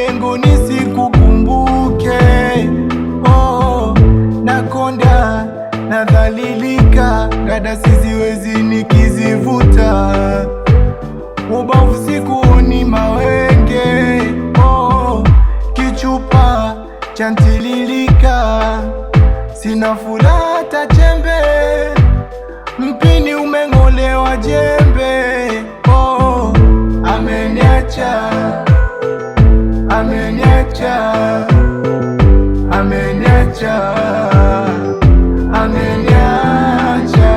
lengo nisikukumbuke. Oh, nakonda nadhalilika, dada siziwezi nikizivuta, ubavu sikuoni mawenge. Oh, kichupa chantililika, sina furaha hata chembe, mpini umeng'olewa jembe. Oh, ameniacha, ameniacha, ameniacha, ameniacha,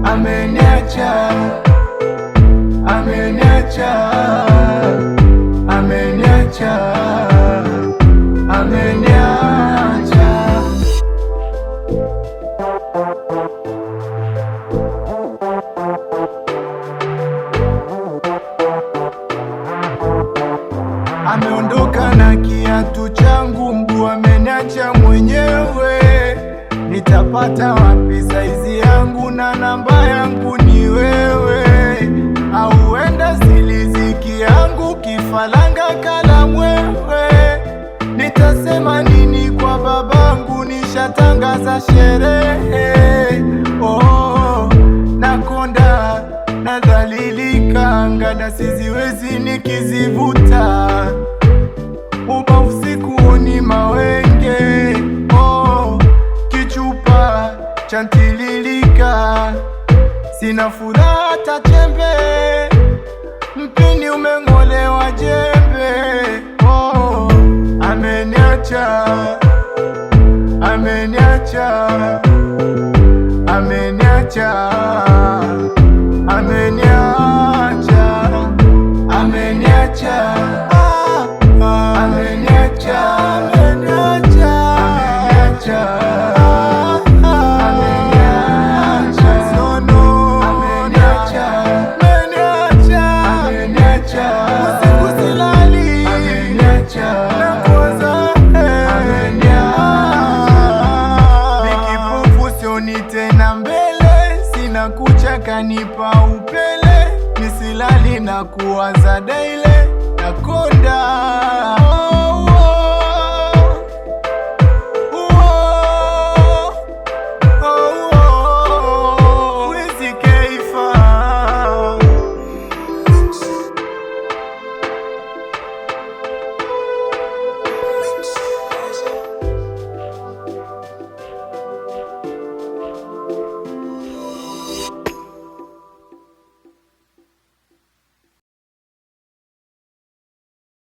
ameniacha, ameniacha, ameniacha, ameniacha. Ameondoka na kiatu changu, mguu ameniacha mwenyewe. Nitapata wapi saizi yangu na namba yangu ni wewe? Au wenda siliziki yangu kifalanga kala mwewe? Nitasema nini kwa babangu, nishatangaza sherehe. Oh, nakonda nadhalilika, ngada siziwezi nikizivuta, ubavu sikuoni mawenge. Oh, kichupa chantililika, sina furaha hata chembe, mpini umeng'olewa jembe. Oh, ameniacha, ameniacha, ameniacha, ameniacha.